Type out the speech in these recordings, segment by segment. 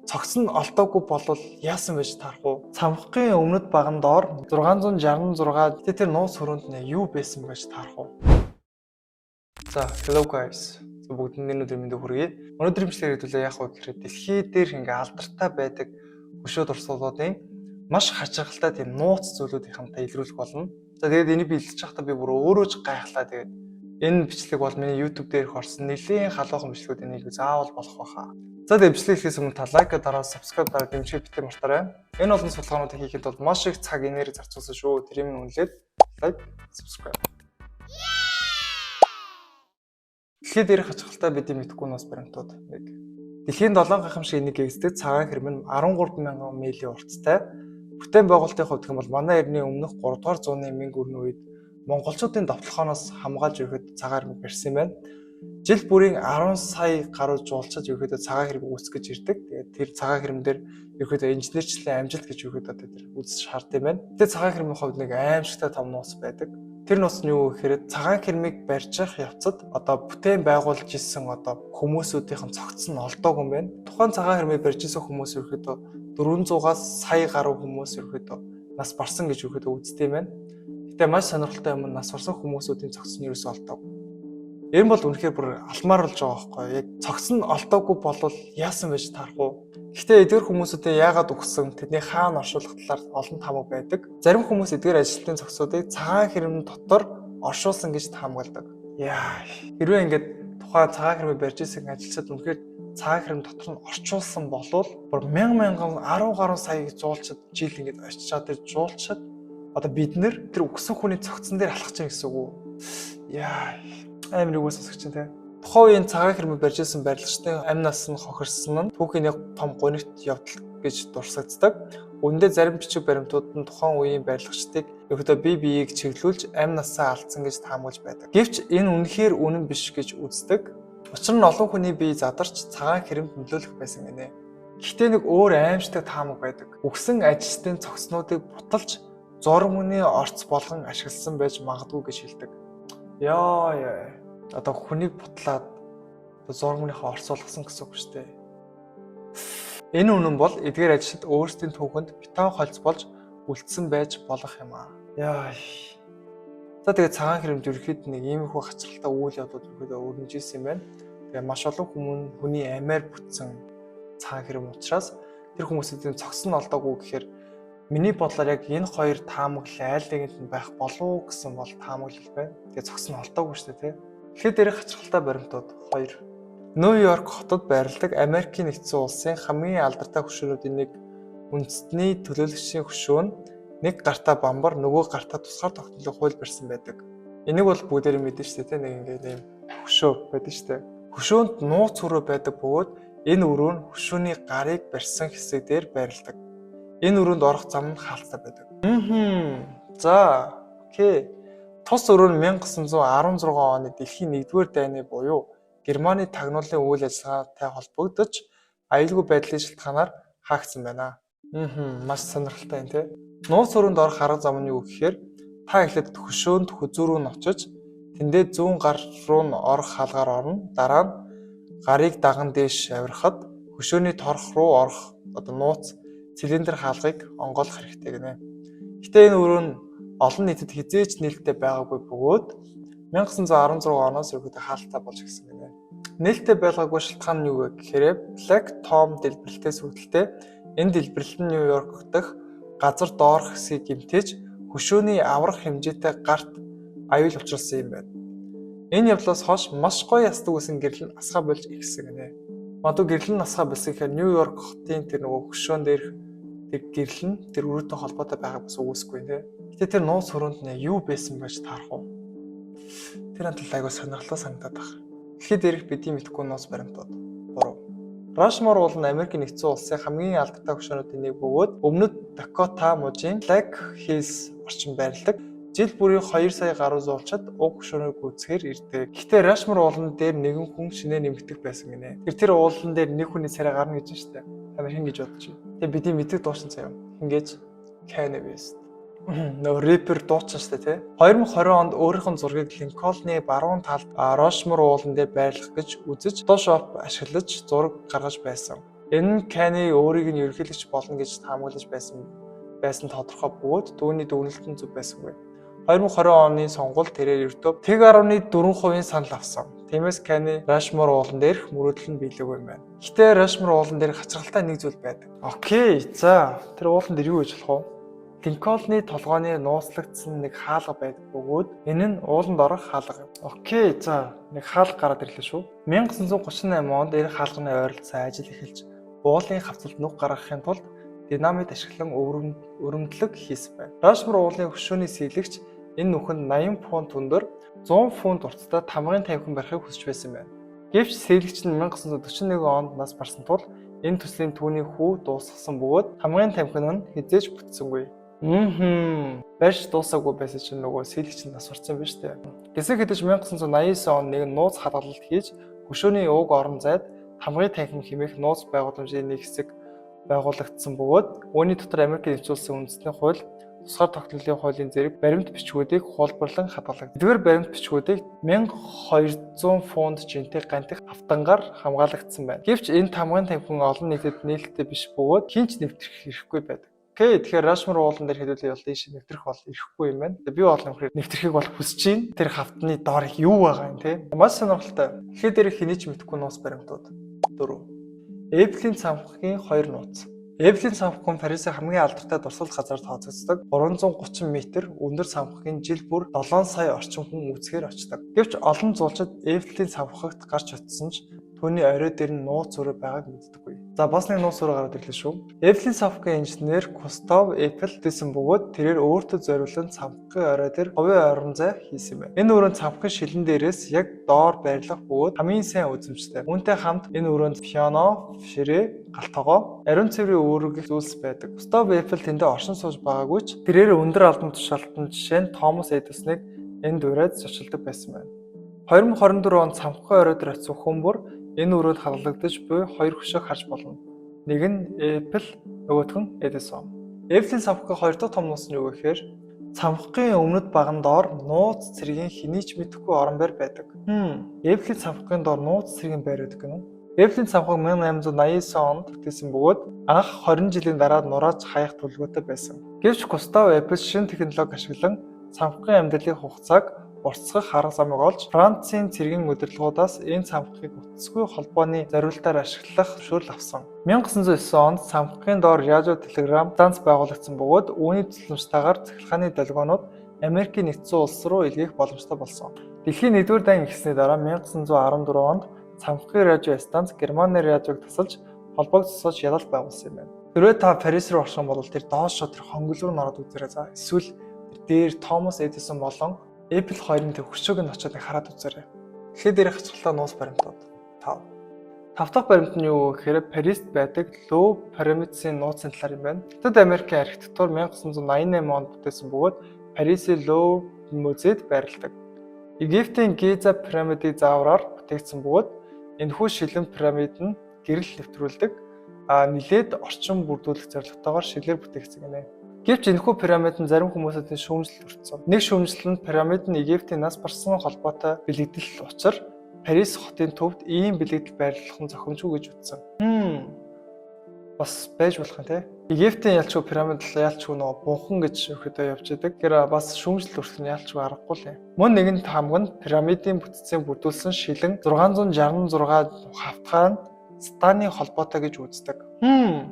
цогц нь олдоогүй болвол яасан байж таарах уу? Цамхгийн өмнөд баган доор 666 тэр нууц хөрөнд юу байсан байж таарах уу? За, hello guys. Бүгдэнд өнөөдөр мэндийг хүргэе. Өнөөдрийн бичлэгээр хэдүүлээ яах вэ гэхээр дэлхий дээр ингээ алдартай байдаг хөшөө дурсгалуудын маш хачирхалтай тийм нууц зүйлүүдийн хамтаа илрүүлэх болно. За тэгээд энийг биелж байхдаа би бүр өөрөө ч гайхлаа. Тэгээд энэ бичлэг бол миний YouTube дээрх орсон нэлийн халуухан бичлэгүүд энийг заавал болох байхаа. За тэгээд бичлэг хийхээс өмнө та лайк дараа subscribe дараа дэмжих битгий мартаарай. Энэ олон судалгаануудыг хийхэд бол маш их цаг энерги зарцуулсан шүү. Тэрийг нь үнэлээд лайк, subscribe. Дэлхий дээрх хачирхалтай бидний мэдхгүй нас баримтууд 1. Дэлхийн 7 гайхамшиг энийг эздэг цагаан хэрмэн 13,000 милийн урттай. Бүтээн байгуулалтын хувьд гэх юм бол манай эртний өмнөх 3 дугаар зууны мянга өрнө үед монголчуудын довтлохоноос хамгаалж өгөхөд цагаан хэрмэг барьсан байна. Жил бүрийн 10 сая гаруй жуулчид ерөөдөө цагаан хэрмэг үүсгэж ирдэг. Тэгээд тэр цагаан хэрмэн дээр ерөөдөө инженерчлэлийн амжилт гэж өгөөд тэр үзэж шаардсан юм байна. Тэгээд цагаан хэрмийн хувьд нэг аимшигтай том нууц байдаг. Тэр нууц нь юу гэхээр цагаан хэрмийг барьчих явцад одоо бүтээн байгуулж исэн одоо хүмүүсүүдийн цогц нь олдоогүй юм байна. Тухайн цагаан хэрмийг барьж исэн хүмүүс ерөөдөө 400-аас сая гаруй хүмүүс ерөөдөө нас барсан гэж ерөөдөө үздэг юм байна. Гэтэ маш сонирхолтой юм, нас барсан хүмүүсүүдийн цогц нь ерөөсөө олдоогүй. Энэ бол үнэхээр бүр алмаар болж байгаа байхгүй яг цогц нь олдоогүй болвол яасан байж таарах уу? Гэхдээ эдгээр хүмүүсүүдээ яагаад өгсөн тэдний хаана оршуулах талаар олон тамга байдаг. Зарим хүмүүс эдгээр ажилтны цогцуудыг цагаан хэрмэн дотор оршуулсан гэж таамагладаг. Яа, хэрвээ ингээд тухайн цагаан хэрмийг барьж исэн ажилчид үнэхээр цагаан хэрмэн дотор нь орчуулсан болвол бүр мянган 10 гаруй сая жуулчид жил ингээд очичаад тэр жуулчид одоо бид нэр тэр өгсөн хүний цогцон дээр алхаж байгаа гэсэн үг үү? Яа, амар үгүйс сонсогч чинь те. Тухайн үеийн цагаан хэрмэг барьж исэн барилгачдын амь нас нь хохирсон нь түүхийн нэг том гонигт явдал гэж дурсагддаг. Үүндээ зарим бичиг баримтууд нь тухайн үеийн барилгачдыг ерөөдөө бие биеийг чиглүүлж амь насаа алдсан гэж таамаглаж байдаг. Гэвч энэ үнэхээр үнэн биш гэж үздэг. Учир нь олон хүний бие задарч цагаан хэрмэнд нөлөөлөх байсан гинэ. Гэхдээ нэг өөр аимшигтай таамаг байдаг. Өгсөн ажилчдын цогцнуудыг буталж зураг мөний орц болгон ашигласан байж магадгүй гэж хэлдэг. Яа. Одоо хүнийг бутлаад зураг мөнийхөө орцуулгасан гэсэн үг шүү дээ. Энэ үнэн бол эдгээр ажилчид өөрсдийн түүхэнд бетон холц болж үлдсэн байж болох юм аа. Яа. За тэгээд цагаан хэрмэнд ерөөхдөө нэг иймэрхүү хачирхалтай үйл явдлууд ерөөдөө өрнөжсэн юм байна. Тэгээд маш олон хүний амиар бүтсэн цагаан хэрмэн учраас тэр хүмүүсийн цогц нь олдоогүй гэхээр миний бодлоор яг энэ хоёр таамаглал айл нэгэнд нь байх болов гэсэн бол таамаглал байна. Тэгээд цогц нь олдоогүй шүү дээ, тийм. Дэлхийд дээрх хачирхалтай баримтууд 2. Нью-Йорк хотод байрладаг Америкийн нэгдсэн улсын хамгийн алдартай хөшөөнүүдийн нэг үндэстний төлөөлөгчийн хөшөө нь нэг гартаа бамбар, нөгөө гартаа тусгаар тогтнолыг хууль барьсан байдаг. Энийг бол бүгдээрээ мэднэ шүү дээ, тийм. Нэг ингээд ийм хөшөө байдаг шүү дээ. Хөшөөнд нууц өрөө байдаг бөгөөд энэ өрөө нь хөшөөний гарыг барьсан хэсэг дээр байрладаг. Энэ өрөөнд орох зам нь хаалттай байдаг. За, окей. Тус өрөө нь 1916 оны дэлхийн 1-р дайны буюу Германы тагнуулын үйл ажиллагаатай холбогдож аюулгүй байдлын шалтгаанаар хаагдсан байна. Маш сонирхолтой юм тий. Нууц өрөөнд орох арга зам нь юу гэхээр та эхлээд хөшөөнд хөзөө рүү нь очиж тэндээ зүүн гар руу нь орох хаалгаар орно. Дараа нь гарыг даган дээш авирахад хөшөөний торох руу орох одоо нууц цилиндр хаалгыг онгойлгох хэрэгтэй гинэ. Гэтэ энэ өрөө нь олон нийтэд хизээч нээлттэй байгаагүй бөгөөд 1916 оноос ерөөдөө хаалттай болж гисэн гинэ. Нээлттэй байгаагүй шалтгаан нь юу вэ гэхээр Black Tom дэлбэрэлтээс үүдэлтэй энэ дэлбэрэлт нь Нью-Йорк дахь газар доорх хэсгийг гэмтээж хөшөөний аврах хэмжээтэй гарт аюул учруулсан юм байна. Энэ явдлаас хойш маш гоё ястаг үсэн гэрэл нь асгаа болж ихсэн гинэ. Мадуу гэрэл нь асгаа болсон гэхээр Нью-Йорк хотын тэр нөгөө хөшөөн дээрх тэр гэрэл нь тэр өрөөтэй холбоотой байгааг бас үгүйсгүй нэ. Гэтэ тэр нууц хөрөнд нэ юу байсан байж таарах уу? Тэр хандлал айгуу сонирхолтой санагдаад байна. Дэлхийд дээрх бидний мэдхгүй нууц баримтууд 3. Rushmore бол Америкийн нэгдсэн улсын хамгийн алдартай хөшөөнүүдийн нэг бөгөөд өмнөд Дакота мужийн Black Hills орчинд байрладаг. Жил бүрийн 2 сая гаруй зуулчид уг хөшөөнийг гүйцэхээр ирдэг. Гэхдээ Rushmore уулан дээр нэгэн хүн шинээр нэмэгдэх байсан гинэ. Тэр уулан дээр нэг хүний царай гарна гэж байна шүү дээ. Та нар хин гэж бодож байна. Тэгээ бидний мэддэг дуучин цаа юм. Хин гэж Kanye West. Нөө рэпер дуучин шүү дээ, тий. 2020 онд өөрийнх нь зургийг Линкольны баруун талд Rushmore уулан дээр байрлах гэж үзэж Photoshop ашиглаж зураг гаргаж байсан. Энэ нь Кани өөрийг нь ерөнхийлөгч болно гэж таамаглаж байсан тодорхой бөгөөд түүний дүгнэлт нь зөв байсангүй. 2020 оны сонгуульд тэрээр ердөө 1.4% санал авсан. Тиймээс Кани Рашмор уулан дээрх мөрөөдөл нь биелээгүй юм байна. Гэтэ Рашмор уулан дээр хачирхалтай нэг зүйл байдаг. Окей. За, тэр уулан дээр юу гэж болох вэ? Линкольны толгойн нууцлагдсан нэг хаалга байдаг бөгөөд энэ нь ууланд орох хаалга юм. Окей. За, нэг хаалга гараад ирлээ шүү. 1938 онд энэ хаалганы ойролцоо ажил эхэлж уулын хавцалд нүх гаргахын тулд динамит ашиглан өрөмдлөг хийсэн байна. Рашмор уулын хөшөөний сэлэгч энэ нүхэнд 80 фунт өндөр 100 фунт урттай тамгын тавхин барихыг хүсэж байсан байна. Гэвч сэлэгч нь 1941 онд нас барсан тул энэ төслийн түүний хүү дуусгасан бөгөөд тамгын тавхин нь хизээж бүтсэнгүй. Барьж дуусаагүй байсан чинь нөгөө сэлэгч нь нас барсан юм байна шүү дээ. Гэсэг хэдэж 1989 он нэг нууц хадгалалт хийж хөшөөний уг орон зайд тамгын тавхин хэмээх нууц байгууламжийн нэг хэсэг байгуулагдсан бөгөөд үүний дотор Америк нэгдсэн улсын үндэсний хууль, тусгаар тогтнолын хуулийн зэрэг баримт бичгүүдийг хуулбарлан хадгалдаг. Эдгээр баримт бичгүүдийг 1200 фунт жинтэй гантик автангаар хамгаалагдсан байна. Гэвч энэ тамгын тавхин олон нийтэд нээлттэй биш бөгөөд хинч нэвтрэх хэрэггүй байдаг. Окей, тэгэхээр Рашмор уулан дээр хэдүүлээ бол ийш нэвтрэх бол ирэхгүй юм байна. Би бол нэвтрэхийг бол хүсэж байна. Тэр хавтны доор юу байгаа юм те? Маш сонирхолтой. Тэгэхээр дээр хэний ч мэдэхгүй нууц баримтууд 4. Эйфелийн цамхгийн 2 нууц. Эйфелийн цамхаг нь Парисын хамгийн алдартай дурсгал газар тооцогддог 330 м өндөр цамхгийн жил бүр 7 сая орчим хүн үзэхээр очдог. Гэвч олон зуулчид Эйфелийн цамхагт гарч очсон ч түүний орой дээр нь нууц өрөө байгааг мэддэггүй. За бас нэг нууц өрөө гараад ирлээ шүү. Эйфелийн цамхгийн инженер Густав Эйфел дэсэн бөгөөд тэрээр өөртөө зориулсан цамхгийн орой дээр говийн орон зай хийсэн юм байна. Энэ өрөөнд цамхгийн шилэн дээрээс яг доор байрлах бөгөөд хамгийн сайн үзэмжтэй. Үүнтэй хамт энэ өрөөнд пиано, ширээ, галтгоо, ариун цэврийн үүрэг зүйлс байдаг. Густав Эйфел тэндээ оршин сууж байгаагүй ч тэрээр өндөр албан тушаалтан жишээ нь Томас Эдисоныг энд ураад зочилдог байсан байна. 2024 он цамхгийн орой дээр очсон хүн бүр энэ өрөөнд халагдаж буй 2 хөшөөг харж болно. Нэг нь Эйфел, нөгөөх нь Эдисон. Эйфелийн цамхгийн 2 дахь том нууц нь юу гэхээр цамхгийн өмнөд баган доор нууц цэргийн хэний ч мэдэхгүй орон байр байдаг. Эйфелийн цамхгийн доор нууц цэргийн байр байдаг гэнэ. Эйфелийн цамхаг 1889 онд бүтээсэн бөгөөд анх 20 жилийн дараа нурааж хаях төлөвлөгөөтэй байсан. Гэвч Густав Эйфел шинэ технологи ашиглан цамхгийн амьдралын хугацааг уртасгах арга замыг олж Францын цэргийн удирдлагуудаас энэ цамхгийг утасгүй холбооны зориулалтаар ашиглах зөвшөөрөл авсан. 1909 онд цамхгийн доор радио телеграм станц байгуулагдсан бөгөөд үүний тусламжтайгаар цахилгааны долгионууд Америкийн нэгдсэн улс руу илгээх боломжтой болсон. Дэлхийн 1-р дайн эхлсний дараа 1914 онд цамхгийн радио станц Германы радиог тасалж холбоог цуцгаж ялалт байгуулсан юм байна. Тэрвээ та Парис руу орох юм бол тэр доошо тэр хонгол руу ороод үзээрэй. За эсвэл дээр Томас Эдисон болон Эйфел хоёрын төв хөшөөг нь очиод хараад үзээрэй. Тэгэхээр дээр хацгалтай нууц баримтууд 5. 5 дахь баримт нь юу гэхээр Парист байдаг Лов пирамидын нууцын талаар юм байна. Хятад Америкийн архитектур 1988 онд бүтээсэн бөгөөд Парисын Лов музейд байрладаг. Египтийн Гиза пирамидыг заавраар бүтээгдсэн бөгөөд энэхүү шилэн пирамид нь гэрэл нэвтрүүлдэг нэлээд орчин бүрдүүлэх зорилготойгоор шилээр бүтээгдсэн гэнэ. Гэвч энэхүү пирамид нь зарим хүмүүсийн шүүмжлэлт өртсөн. Нэг шүүмжлэл нь пирамид нь Египтийн нас барсан холбоотой бэлэгдэл учир Парис хотын төвд ийм бэлэгдэл байрлуулах нь зохимжгүй гэж үзсэн. Бас байж болох юм те. Египтийн ялчгүй пирамид ялчгүй нөгөө бунхан гэж өгөхөдөө явж идэг. Тэр бас шүүмжлэлт өртөх нь ялчгүй аргагүй л юм. Мөн нэгэн хамаг нь пирамидын бүтцийн бүрдүүлсэн шилэн 666 хавтгай станы холбоотой гэж үздэг.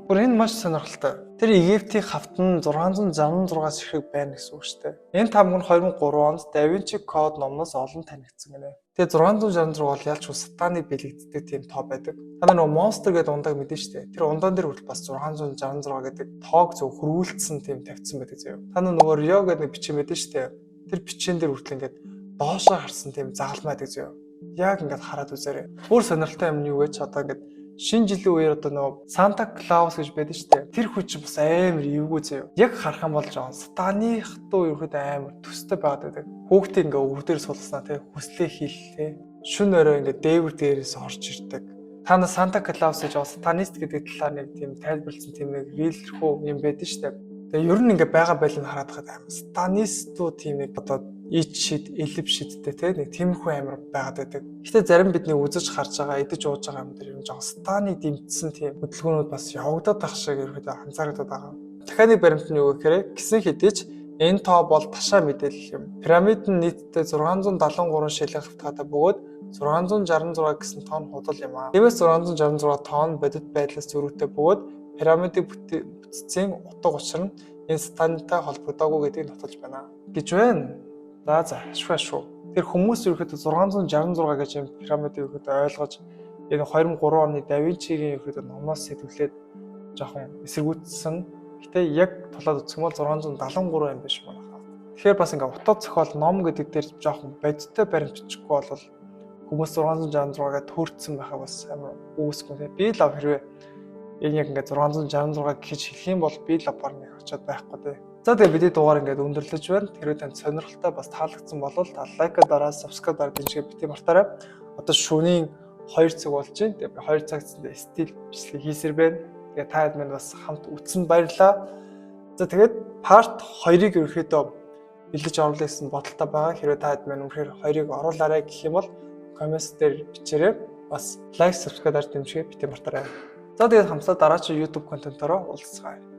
Бүр энэ маш сонирхолтой. Тэр Египтийн хавт нь 666 ширхэг байна гэсэн үг шүү дээ. Энэ тамга нь 2003 онд Да Винчи код номноос олон танигдсан гинэ. Тэгээ 666 бол ялч сатаны бэлэгддэг тийм тоо байдаг. Та нар нөгөө монстер гэдэг ундааг мэдэн шүү дээ. Тэр ундаан дээр хүртэл бас 666 гэдэг тоог зөв хөрвүүлсэн тийм тавьсан байдаг заяа. Та нар нөгөө Рио гэдэг бичэн мэдэн шүү дээ. Тэр бичэн дээр хүртэл ингээд доошоо харсан тийм загалмай байдаг заяа. Яг ингээд хараад үзээрэй. Бүр сонирхолтой юм юу гэж одоо ингээд шинэ жилийн үеэр одоо нөгөө Санта Клаус гэж байдаг шүү дээ. Тэр хүч бас амар эвгүй заяа. Яг харах юм бол жоон сатаны хатуу ерөөд амар төстэй байгаад байдаг. Хүүхдээ ингээ өвдөр суулгаснаа тий хүслээ хийл тий. Шүн өрөө ингээ дээвэр дээрээс орж ирдэг. Та нар Санта Клаус гэж сатанист гэдэг талаар нэг тийм тайлбарлсан тийм нэг рилэрхүү юм байдаг шүү дээ. Тэгээ ер нь ингээ байгаа байлыг хараад байгаа амар сатанистуу тийм нэг одоо ич шид, элэв шидтэй те нэг тиймэрхүү амир байгаад байдаг. Гэтэ зарим бидний үзэж харж байгаа, идэж ууж байгаа юм дээр юм жоо станы дэмжсэн тийм хөдөлгөөнүүд бас явагдаад байх шиг ерөөдөө анзаарагдаад байгаа. Дахиад нэг баримт нь юу гэхээр гисэн хэдий ч энэ тоо бол ташаа мэдээлэл юм. Пирамид нь нийтдээ 673 шилэн хавтгаатай бөгөөд 666 гэсэн тонн худал юм аа. Тиймээс 666 тонн бодит байдлаас зөрүүтэй бөгөөд пирамидыг бүтцийн утга учир нь энэ стантай холбогдоогүй гэдгийг нотолж байна гэж байна. За шүү. Тэр хүмүүс ерөөхдөө 666 гэж юм пирамидыг ерөөхдөө ойлгож энэ 2003 оны Да Винчигийн ерөөхдөө номоос сэтгүүлээд жоохон эсэргүүцсэн. Гэтэ яг тулаад үзэх юм бол 673 юм биш манай. Тэгэхээр бас ингээ утга зохиол ном гэдэг дээр жоохон бодиттой баримтчихгүй бол хүмүүс 666-гаа төөрцсөн байхаа бас амар үүсгүй. Би л хэрвээ энэ яг ингээ 666 гэж хэлэх юм бол би л барны очиод байхгүй дээ. За тэгээ бидний дугаар ингээд өндөрлөж байна. Тэрвээ танд сонирхолтой бас таалагдсан бол лайк дараа subscribe дараа дэмжиж бити мартаарай. Одоо шөнийн 2 цаг болж байна. Тэгээ би 2 цаг цэндээ стил бичлэг хийсэр байна. Тэгээ таад минь бас хамт үтсэн баярлаа. За тэгээд part 2-ыг ерөөхдөө бэлдэж оруулах гэсэн бодолтой байгаа. Хэрвээ таад минь үнэхээр 2-ыг оруулаарай гэх юм бол comments дээр бичээрэй. Бас лайк subscribe дараа дэмжиж бити мартаарай. За тэгээд хамтдаа дараагийн YouTube контентороо уулзцгаая.